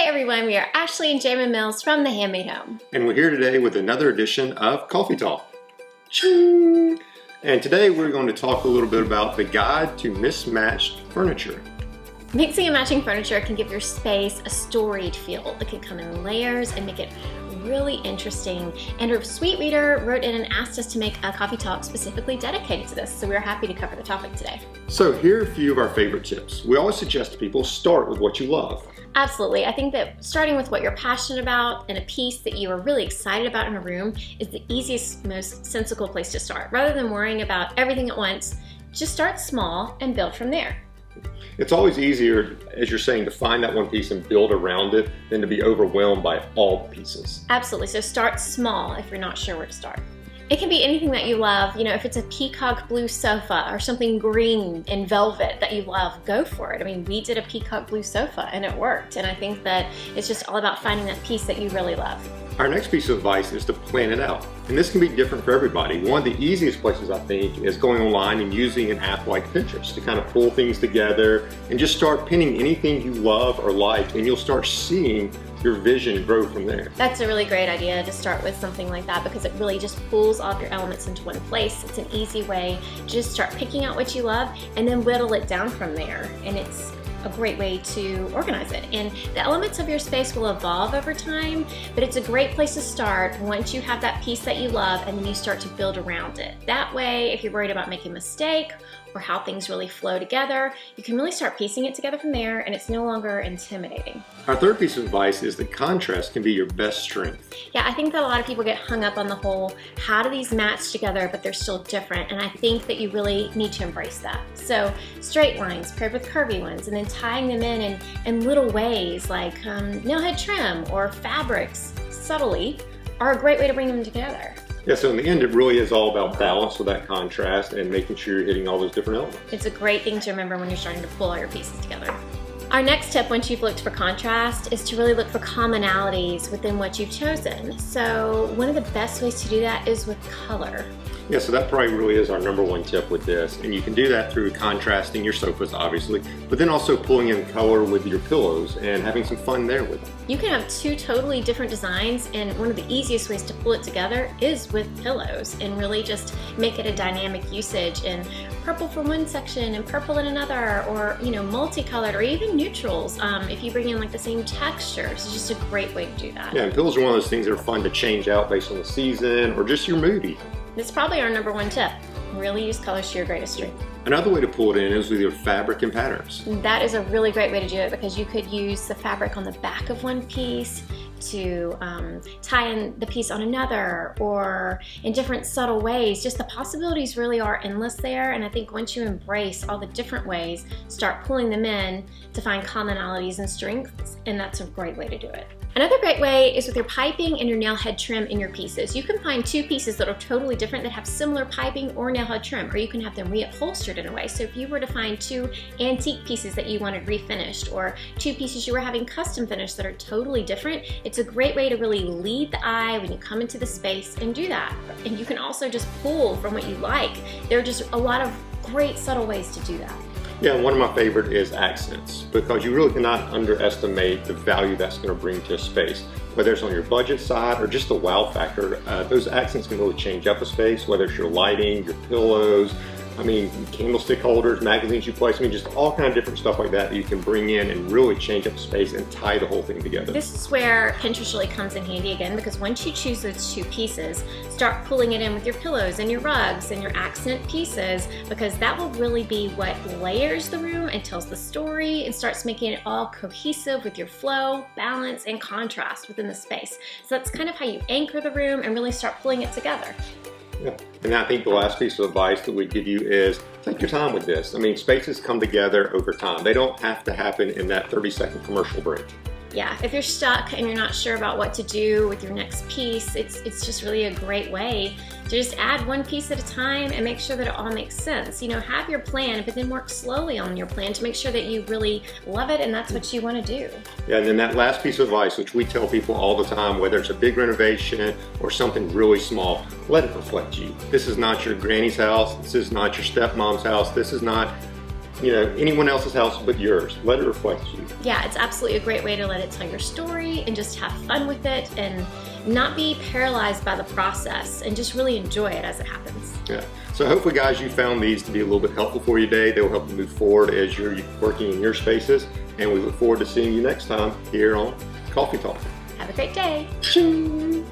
Hey everyone, we are Ashley and Jamin Mills from The Handmade Home. And we're here today with another edition of Coffee Talk. Ching! And today we're going to talk a little bit about the guide to mismatched furniture. Mixing and matching furniture can give your space a storied feel. It can come in layers and make it really interesting. And a sweet reader wrote in and asked us to make a coffee talk specifically dedicated to this, so we're happy to cover the topic today. So here are a few of our favorite tips. We always suggest to people start with what you love. Absolutely. I think that starting with what you're passionate about and a piece that you are really excited about in a room is the easiest, most sensible place to start. Rather than worrying about everything at once, just start small and build from there. It's always easier, as you're saying, to find that one piece and build around it than to be overwhelmed by all the pieces. Absolutely. So start small if you're not sure where to start. It can be anything that you love. You know, if it's a peacock blue sofa or something green and velvet that you love, go for it. I mean, we did a peacock blue sofa and it worked. And I think that it's just all about finding that piece that you really love. Our next piece of advice is to plan it out. And this can be different for everybody. One of the easiest places, I think, is going online and using an app like Pinterest to kind of pull things together and just start pinning anything you love or like, and you'll start seeing your vision grow from there. That's a really great idea to start with something like that because it really just pulls all of your elements into one place. It's an easy way to just start picking out what you love and then whittle it down from there. And it's a great way to organize it. And the elements of your space will evolve over time, but it's a great place to start once you have that piece that you love and then you start to build around it. That way, if you're worried about making a mistake or how things really flow together, you can really start piecing it together from there and it's no longer intimidating. Our third piece of advice is that contrast can be your best strength. Yeah, I think that a lot of people get hung up on the whole, how do these match together, but they're still different, and I think that you really need to embrace that. So straight lines paired with curvy ones, and then tying them in little ways like nail head trim or fabrics subtly are a great way to bring them together. Yeah, so in the end, it really is all about balance with that contrast and making sure you're hitting all those different elements. It's a great thing to remember when you're starting to pull all your pieces together. Our next tip, once you've looked for contrast, is to really look for commonalities within what you've chosen. So one of the best ways to do that is with color. Yeah, so that probably really is our number one tip with this. And you can do that through contrasting your sofas, obviously, but then also pulling in color with your pillows and having some fun there with them. You can have two totally different designs, and one of the easiest ways to pull it together is with pillows and really just make it a dynamic usage in purple for one section and purple in another, or, you know, multicolored or even neutrals if you bring in like the same textures. It's just a great way to do that. Yeah, and pillows are one of those things that are fun to change out based on the season or just your mood even. It's probably our number one tip. Really use colors to your greatest strength. Another way to pull it in is with your fabric and patterns. That is a really great way to do it because you could use the fabric on the back of one piece to tie in the piece on another, or in different subtle ways. Just the possibilities really are endless there, and I think once you embrace all the different ways, start pulling them in to find commonalities and strengths, and that's a great way to do it. Another great way is with your piping and your nail head trim in your pieces. You can find two pieces that are totally different that have similar piping or nail head trim, or you can have them reupholstered in a way. So if you were to find two antique pieces that you wanted refinished, or two pieces you were having custom finished that are totally different, it's a great way to really lead the eye when you come into the space and do that. And you can also just pull from what you like. There are just a lot of great subtle ways to do that. Yeah, one of my favorite is accents, because you really cannot underestimate the value that's going to bring to a space. Whether it's on your budget side or just the wow factor, those accents can really change up a space, whether it's your lighting, your pillows, I mean, candlestick holders, magazines you place, I mean, just all kind of different stuff like that you can bring in and really change up the space and tie the whole thing together. This is where Pinterest really comes in handy again, because once you choose those two pieces, start pulling it in with your pillows and your rugs and your accent pieces, because that will really be what layers the room and tells the story and starts making it all cohesive with your flow, balance, and contrast within the space. So that's kind of how you anchor the room and really start pulling it together. Yeah. And I think the last piece of advice that we give you is take your time with this. I mean, spaces come together over time. They don't have to happen in that 30-second commercial break. Yeah, if you're stuck and you're not sure about what to do with your next piece, it's just really a great way to just add one piece at a time and make sure that it all makes sense. You know, have your plan, but then work slowly on your plan to make sure that you really love it and that's what you want to do. Yeah, and then that last piece of advice, which we tell people all the time, whether it's a big renovation or something really small, let it reflect you. This is not your granny's house. This is not your stepmom's house. This is not anyone else's house but yours. Let it reflect you. Yeah, it's absolutely a great way to let it tell your story and just have fun with it and not be paralyzed by the process and just really enjoy it as it happens. Yeah. So hopefully, guys, you found these to be a little bit helpful for you today. They will help you move forward as you're working in your spaces. And we look forward to seeing you next time here on Coffee Talk. Have a great day. Ching.